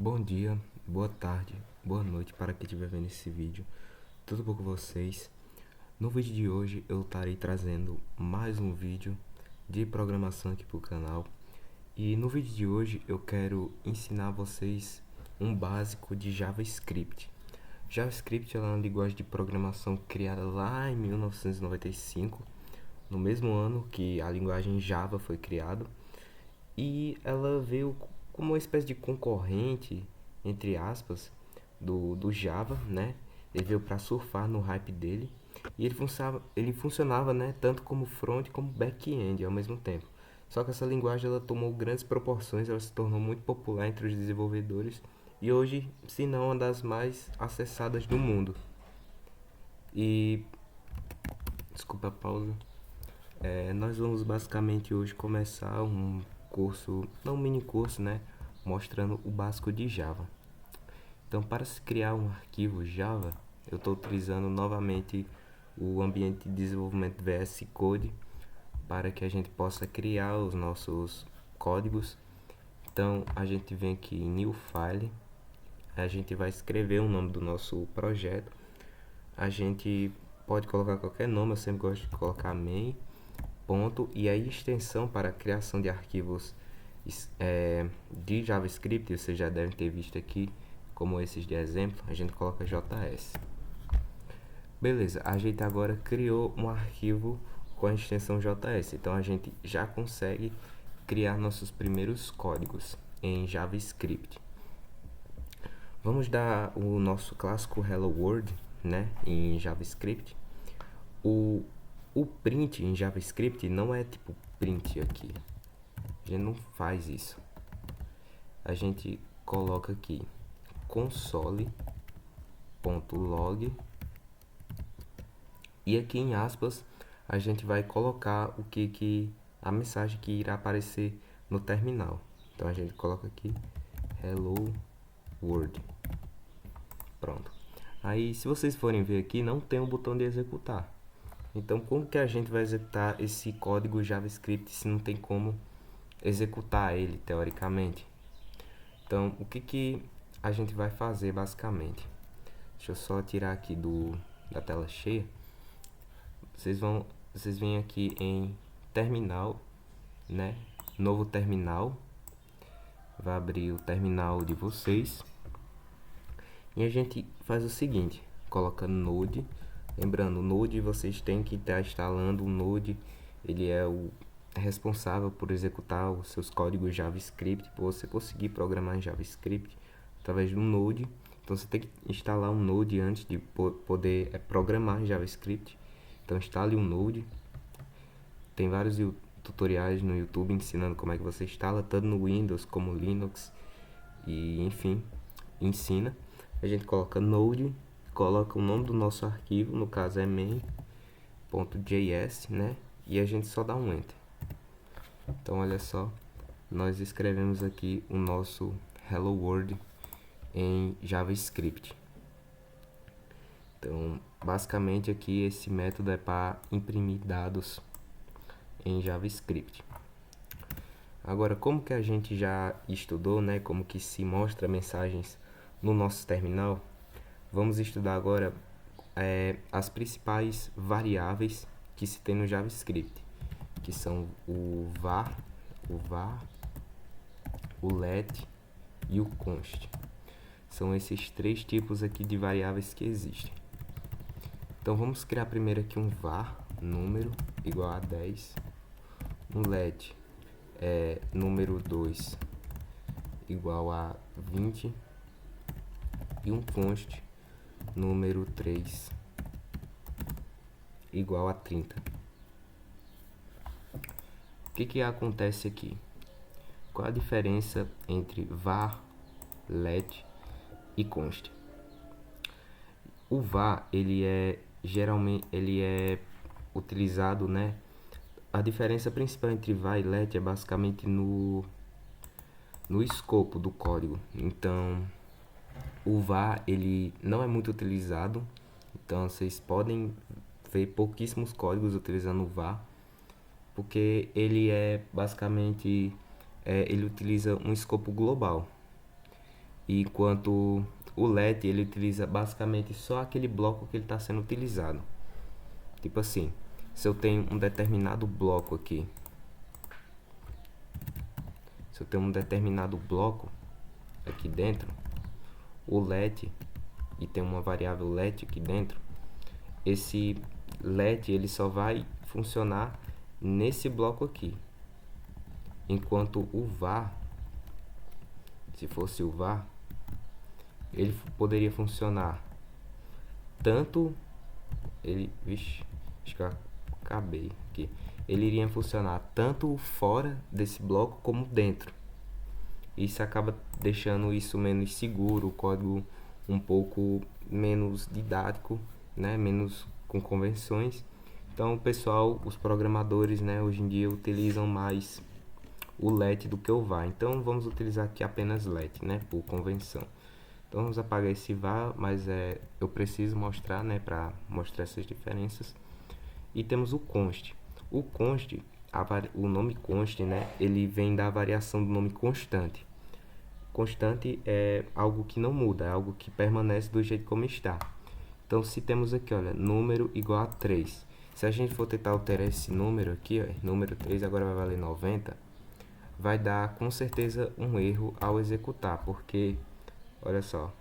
Bom dia, boa tarde, boa noite para quem estiver vendo esse vídeo. Tudo bom com vocês? No vídeo de hoje eu estarei trazendo mais um vídeo de programação aqui para o canal. E no vídeo de hoje eu quero ensinar a vocês um básico de JavaScript. JavaScript é uma linguagem de programação criada lá em 1995, no mesmo ano que a linguagem Java foi criada. E ela veio como uma espécie de concorrente, entre aspas, do Java, né? Ele veio para surfar no hype dele. E ele funcionava, né, tanto como front como back-end ao mesmo tempo. Só que essa linguagem ela tomou grandes proporções, ela se tornou muito popular entre os desenvolvedores e hoje, se não uma das mais acessadas do mundo. E desculpa a pausa. Nós vamos basicamente hoje começar um curso, não um mini curso, né? Mostrando o básico de Java. Então, para se criar um arquivo Java, eu estou utilizando novamente o ambiente de desenvolvimento VS Code para que a gente possa criar os nossos códigos. Então, a gente vem aqui em New File, a gente vai escrever o nome do nosso projeto. A gente pode colocar qualquer nome, eu sempre gosto de colocar main, ponto, e a extensão para a criação de arquivos de JavaScript, vocês já devem ter visto aqui, como esses de exemplo, a gente coloca JS. Beleza, a gente agora criou um arquivo com a extensão JS, então a gente já consegue criar nossos primeiros códigos em JavaScript. Vamos dar o nosso clássico Hello World, né, em JavaScript. O print em JavaScript não é tipo print aqui. A gente não faz isso. A gente coloca aqui console.log e aqui em aspas a gente vai colocar o que a mensagem que irá aparecer no terminal. Então a gente coloca aqui Hello World. Pronto. Aí se vocês forem ver aqui, não tem um botão de executar. Então como que a gente vai executar esse código JavaScript se não tem como executar ele teoricamente? Então o que a gente vai fazer basicamente? Deixa eu só tirar aqui da tela cheia. Vocês vêm aqui em terminal, né? Novo terminal. Vai abrir o terminal de vocês. E a gente faz o seguinte, coloca Node. Lembrando, o Node vocês têm que estar instalando o Node. Ele é o responsável por executar os seus códigos JavaScript, para você conseguir programar em JavaScript através do Node. Então você tem que instalar um Node antes de poder programar em JavaScript. Então instale um Node. Tem vários tutoriais no YouTube ensinando como é que você instala, tanto no Windows como Linux. E enfim, ensina. A gente coloca Node, coloca o nome do nosso arquivo, no caso é main.js, né? E a gente só dá um enter. Então olha só, nós escrevemos aqui o nosso Hello World em JavaScript. Então basicamente aqui esse método é para imprimir dados em JavaScript. Agora, como que a gente já estudou, né, como que se mostra mensagens no nosso terminal, vamos estudar agora as principais variáveis que se tem no JavaScript, que são o var, o let e o const. São esses três tipos aqui de variáveis que existem. Então vamos criar primeiro aqui um var, número igual a 10, um let número 2 igual a 20 e um const número 3 igual a 30. O que acontece aqui? Qual a diferença entre var, let e const? O var geralmente utilizado, né? A diferença principal entre var e let é basicamente no escopo do código. Então o var ele não é muito utilizado, então vocês podem ver pouquíssimos códigos utilizando o var, porque ele é basicamente ele utiliza um escopo global. enquanto o let ele utiliza basicamente só aquele bloco que ele está sendo utilizado. Tipo assim, se eu tenho um determinado bloco aqui, se eu tenho um determinado bloco aqui dentro, o let, e tem uma variável let aqui dentro, esse let ele só vai funcionar nesse bloco aqui, enquanto o var, se fosse o var, ele poderia funcionar tanto acho que eu acabei aqui. Ele iria funcionar tanto fora desse bloco como dentro. Isso acaba deixando isso menos seguro, o código um pouco menos didático, né? Menos com convenções. Então, o pessoal, os programadores, né, hoje em dia utilizam mais o let do que o var. Então, vamos utilizar aqui apenas let, né, por convenção. Então, vamos apagar esse var, mas eu preciso mostrar, né, para mostrar essas diferenças. E temos o const. O const, o nome const, né, ele vem da variação do nome constante. Constante é algo que não muda, é algo que permanece do jeito como está. Então, se temos aqui, olha, número igual a 3. Se a gente for tentar alterar esse número aqui, ó, número 3 agora vai valer 90, vai dar com certeza um erro ao executar, porque, olha só,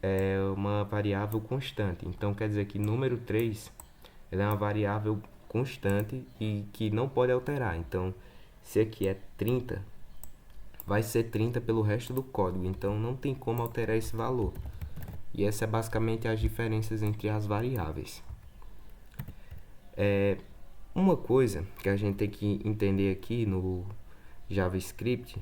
é uma variável constante. Então, quer dizer que número 3 ela é uma variável constante e que não pode alterar. Então, se aqui é 30, vai ser 30 pelo resto do código. Então, não tem como alterar esse valor. E essa é basicamente as diferenças entre as variáveis. Uma coisa que a gente tem que entender aqui no JavaScript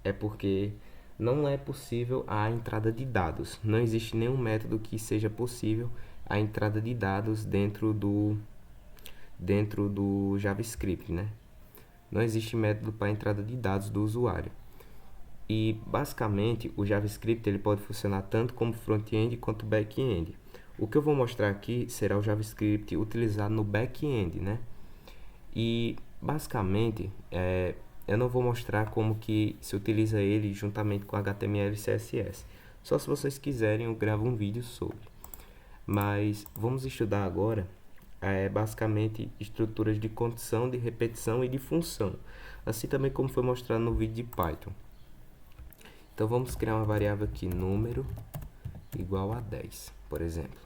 é porque não é possível a entrada de dados. Não existe nenhum método que seja possível a entrada de dados dentro do JavaScript, né? Não existe método para entrada de dados do usuário. E basicamente o JavaScript ele pode funcionar tanto como front-end quanto back-end. O que eu vou mostrar aqui será o JavaScript utilizado no back-end, né? E basicamente eu não vou mostrar como que se utiliza ele juntamente com HTML e CSS. Só se vocês quiserem eu gravo um vídeo sobre. Mas vamos estudar agora basicamente estruturas de condição, de repetição e de função, assim também como foi mostrado no vídeo de Python. Então vamos criar uma variável aqui, número igual a 10, por exemplo.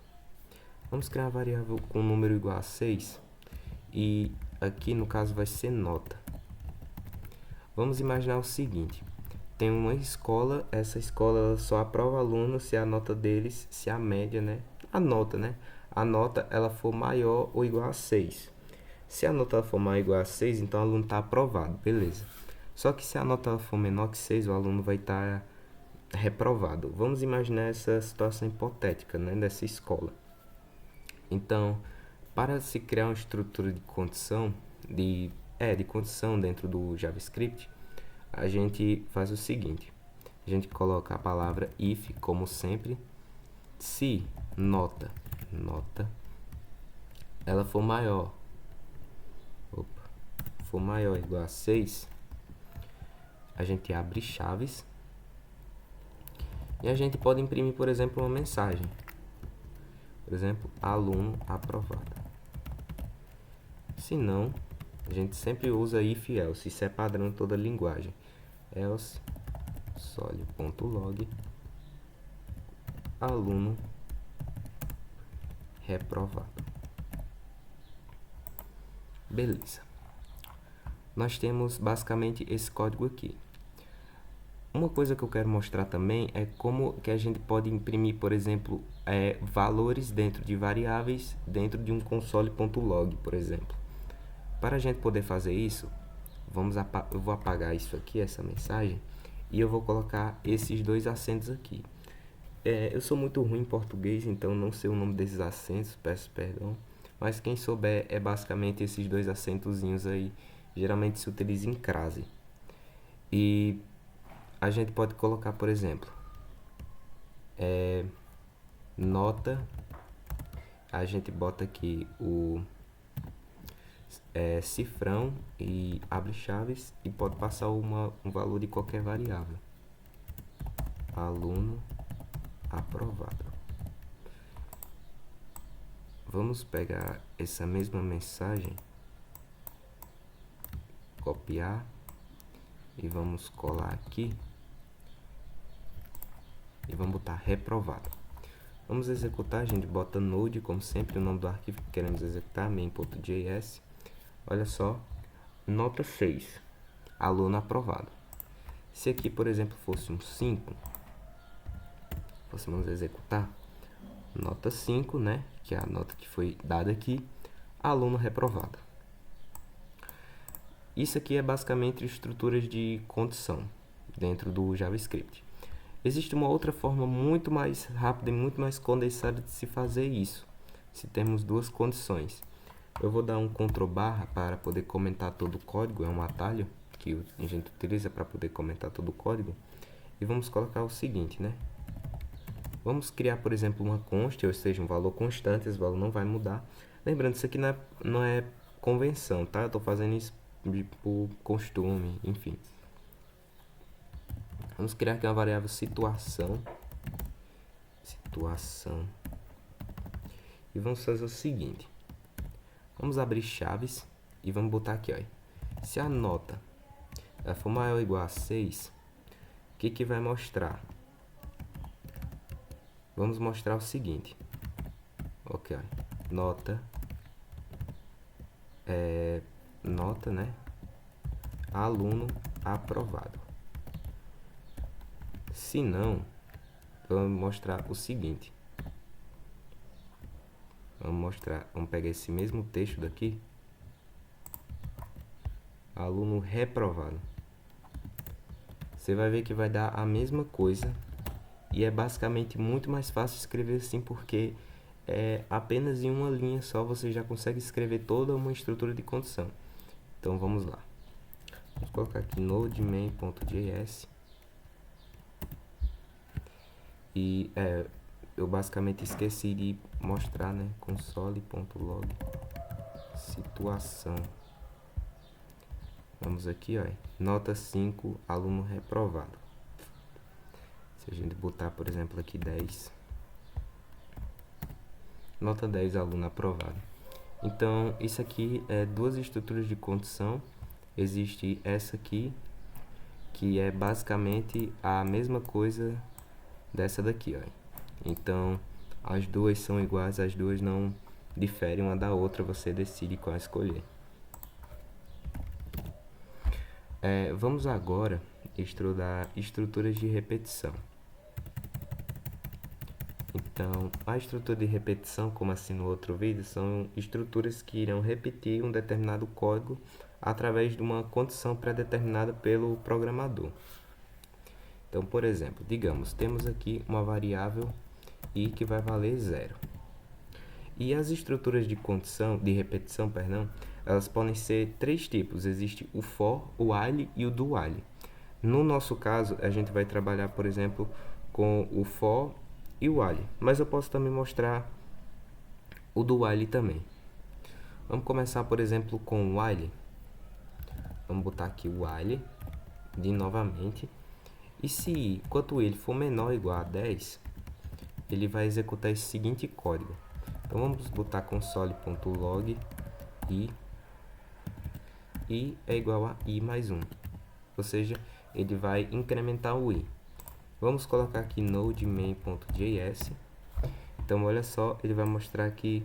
Vamos criar uma variável com número igual a 6 e aqui no caso vai ser nota. Vamos imaginar o seguinte, tem uma escola, essa escola só aprova alunos se a nota deles, se a média, né, a nota ela for maior ou igual a 6. Se a nota for maior ou igual a 6, então o aluno está aprovado, beleza. Só que se a nota for menor que 6, o aluno vai estar reprovado. Vamos imaginar essa situação hipotética, né, dessa escola. Então, para se criar uma estrutura de condição, de condição dentro do JavaScript, a gente faz o seguinte. A gente coloca a palavra if, como sempre. Se nota ela for maior ou igual a 6, a gente abre chaves e a gente pode imprimir, por exemplo, uma mensagem. Por exemplo, aluno aprovado. Se não, a gente sempre usa if else, isso é padrão em toda linguagem. Else soli.log aluno reprovado. Beleza. Nós temos basicamente esse código aqui. Uma coisa que eu quero mostrar também é como que a gente pode imprimir, por exemplo, valores dentro de variáveis dentro de um console.log, por exemplo. Para a gente poder fazer isso, eu vou apagar isso aqui, essa mensagem, e eu vou colocar esses dois acentos aqui. Eu sou muito ruim em português, então não sei o nome desses acentos, peço perdão. Mas quem souber é basicamente esses dois acentozinhos aí, geralmente se utiliza em crase. E a gente pode colocar, por exemplo, nota, a gente bota aqui o cifrão e abre chaves e pode passar um valor de qualquer variável. aluno aprovado. Vamos pegar essa mesma mensagem, copiar e vamos colar aqui e vamos botar reprovado. Vamos executar, a gente bota node, como sempre, o nome do arquivo que queremos executar, main.js. Olha só, nota 6, aluno aprovado. Se aqui, por exemplo, fosse um 5, fôssemos executar, nota 5, né, que é a nota que foi dada aqui, aluno reprovado. Isso aqui é basicamente estruturas de condição dentro do JavaScript. Existe uma outra forma muito mais rápida e muito mais condensada de se fazer isso, se temos duas condições. Eu vou dar um Ctrl barra para poder comentar todo o código, é um atalho que a gente utiliza para poder comentar todo o código. E vamos colocar o seguinte, né? Vamos criar, por exemplo, uma const, ou seja, um valor constante, esse valor não vai mudar. Lembrando, isso aqui não é convenção, tá? Eu estou fazendo isso por costume, enfim. Vamos criar aqui uma variável situação. E vamos fazer o seguinte. Vamos abrir chaves e vamos botar aqui, ó. Se a nota for maior ou igual a 6, o que vai mostrar? Vamos mostrar o seguinte. Ok, ó. Nota, né? Aluno aprovado. Se não, vamos mostrar o seguinte. Vamos pegar esse mesmo texto daqui. Aluno reprovado. Você vai ver que vai dar a mesma coisa. E é basicamente muito mais fácil escrever assim, porque apenas em uma linha só você já consegue escrever toda uma estrutura de condição. Então vamos lá. Vamos colocar aqui node main.js. E eu basicamente esqueci de mostrar, né? Console.log situação. Vamos aqui, ó. Nota 5, aluno reprovado. Se a gente botar, por exemplo, aqui 10. Nota 10, aluno aprovado. Então, isso aqui é duas estruturas de condição. Existe essa aqui, que é basicamente a mesma coisa dessa daqui, ó. Então, as duas são iguais, as duas não diferem uma da outra, você decide qual escolher. Vamos agora estudar estruturas de repetição. Então, a estrutura de repetição, como assim no outro vídeo, são estruturas que irão repetir um determinado código através de uma condição pré-determinada pelo programador. Então, por exemplo, digamos, temos aqui uma variável i que vai valer 0. E as estruturas de condição, de repetição, perdão, elas podem ser três tipos. Existe o for, o while e o do while. No nosso caso, a gente vai trabalhar, por exemplo, com o for e o while. Mas eu posso também mostrar o do while também. Vamos começar, por exemplo, com o while. Vamos botar aqui o while de novamente. E se enquanto ele for menor ou igual a 10, ele vai executar esse seguinte código. Então vamos botar console.log i é igual a i mais 1. Ou seja, ele vai incrementar o i. Vamos colocar aqui node main.js. Então olha só, ele vai mostrar aqui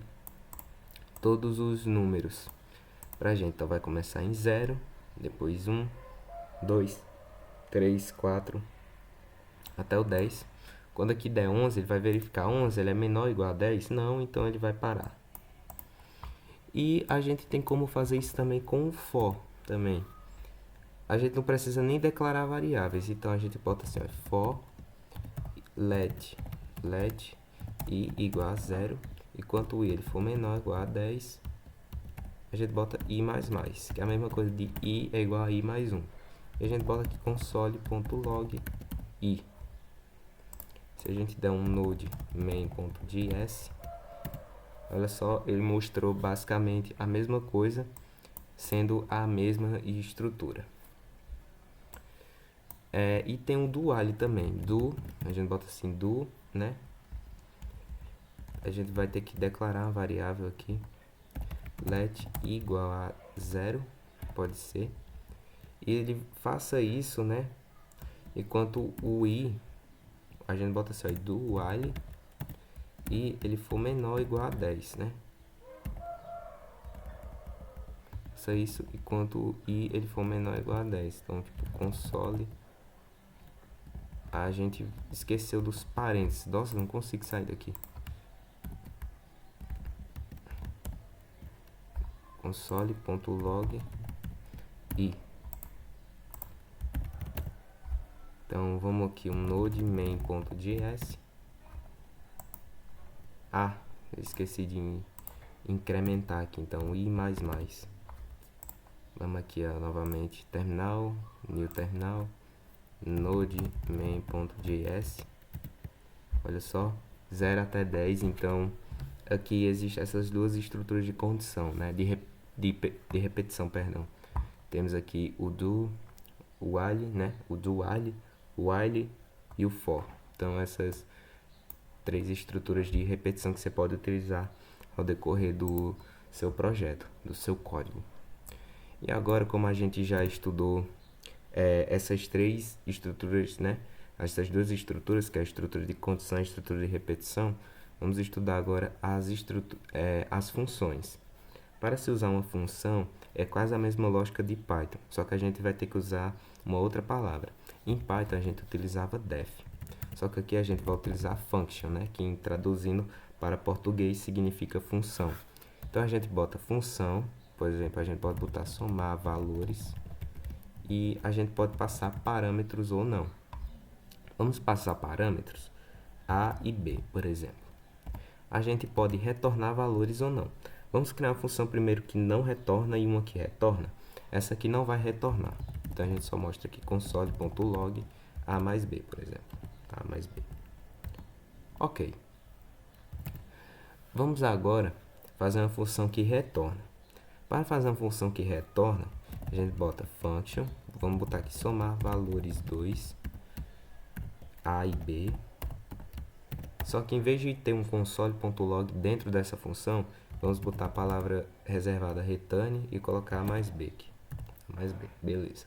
todos os números pra gente. Então vai começar em 0, depois 1, 2, 3, 4, até o 10. Quando aqui der 11, ele vai verificar 11, ele é menor ou igual a 10? Não, então ele vai parar. E a gente tem como fazer isso também com o for também. A gente não precisa nem declarar variáveis, então a gente bota assim, ó, for let i igual a 0, e quanto o i ele for menor ou igual a 10, a gente bota i mais mais, que é a mesma coisa de i é igual a i mais 1. E a gente bota aqui console.log i. Se a gente der um node main.js, olha só, ele mostrou basicamente a mesma coisa, sendo a mesma estrutura. E tem um do while também. A gente bota assim, né? A gente vai ter que declarar uma variável aqui. Let i igual a 0, pode ser. E ele faça isso, né? Enquanto o i, a gente bota assim, ó, do while, e ele for menor ou igual a 10, né? Faça isso enquanto o i ele for menor ou igual a 10. Então, tipo, console. A gente esqueceu dos parênteses. Nossa, não consigo sair daqui. Console.log i. Então vamos aqui, um node main.js. Eu esqueci de incrementar aqui, então i++. Vamos aqui, ó, novamente, terminal, new terminal, node main.js. Olha só, 0 até 10, então aqui existem essas duas estruturas de condição, né, de repetição, perdão. Temos aqui o do, o while, né, o while e o for. Então essas três estruturas de repetição que você pode utilizar ao decorrer do seu projeto, do seu código. E agora, como a gente já estudou essas três estruturas, né, essas duas estruturas, que é a estrutura de condição e a estrutura de repetição, vamos estudar agora as funções. Para se usar uma função, é quase a mesma lógica de Python, só que a gente vai ter que usar uma outra palavra. Em Python a gente utilizava def, só que aqui a gente vai utilizar function, né, que traduzindo para português significa função. Então a gente bota função, por exemplo, a gente pode botar somar valores e a gente pode passar parâmetros ou não. Vamos passar parâmetros A e B, por exemplo. A gente pode retornar valores ou não. Vamos criar uma função primeiro que não retorna e uma que retorna. Essa aqui não vai retornar. Então a gente só mostra aqui console.log A mais B, por exemplo. A mais B. Ok. Vamos agora fazer uma função que retorna. Para fazer uma função que retorna, a gente bota function, vamos botar aqui somar valores 2, A e B. Só que em vez de ter um console.log dentro dessa função, vamos botar a palavra reservada return e colocar mais B aqui. Mais B, beleza.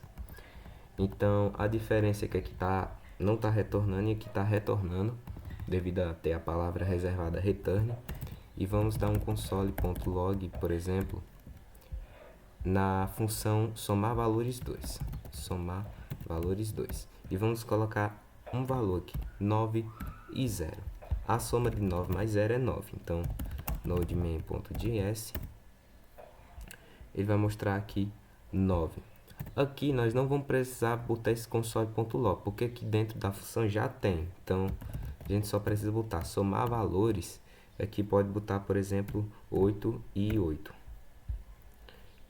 Então a diferença é que aqui não está retornando e aqui está retornando, devido a ter a palavra reservada return. E vamos dar um console.log, por exemplo, na função somar valores 2. Somar valores 2. E vamos colocar um valor aqui, 9 e 0. A soma de 9 mais 0 é 9. Então, node main.js, ele vai mostrar aqui 9. Aqui nós não vamos precisar botar esse console.log, porque aqui dentro da função já tem. Então, a gente só precisa botar somar valores. Aqui pode botar, por exemplo, 8 e 8.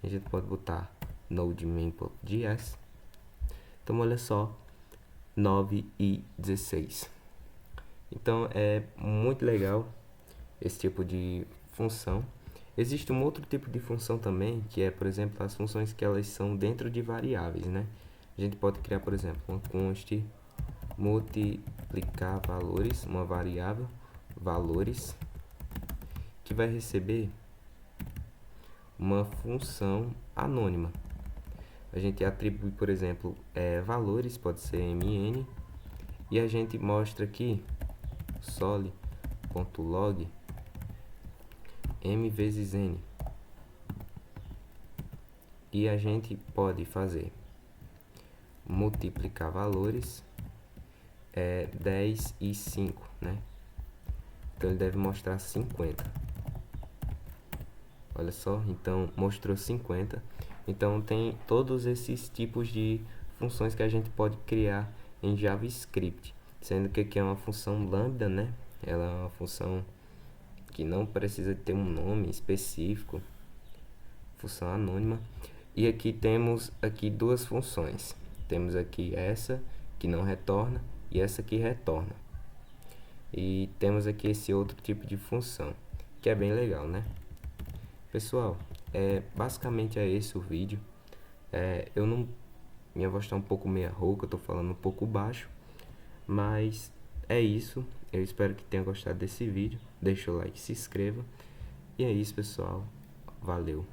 A gente pode botar node main.js. Então, olha só, 9 e 16. Então, é muito legal esse tipo de função. Existe um outro tipo de função também, que é, por exemplo, as funções que elas são dentro de variáveis, né? A gente pode criar, por exemplo, uma const multiplicar valores, uma variável valores, que vai receber uma função anônima. A gente atribui, por exemplo, valores, pode ser mn, e a gente mostra aqui sole.log m vezes n. E a gente pode fazer multiplicar valores 10 e 5, né? Então ele deve mostrar 50. Olha só, então mostrou 50. Então tem todos esses tipos de funções que a gente pode criar em JavaScript, sendo que aqui é uma função lambda, né? Ela é uma função que não precisa ter um nome específico, função anônima. E aqui temos duas funções. Temos aqui essa que não retorna e essa que retorna. E temos aqui esse outro tipo de função, que é bem legal, né? Pessoal, basicamente é esse o vídeo. Eu não Minha voz tá um pouco meia rouca, eu tô falando um pouco baixo. Mas é isso. Eu espero que tenha gostado desse vídeo. Deixa o like, se inscreva. E é isso, pessoal. Valeu.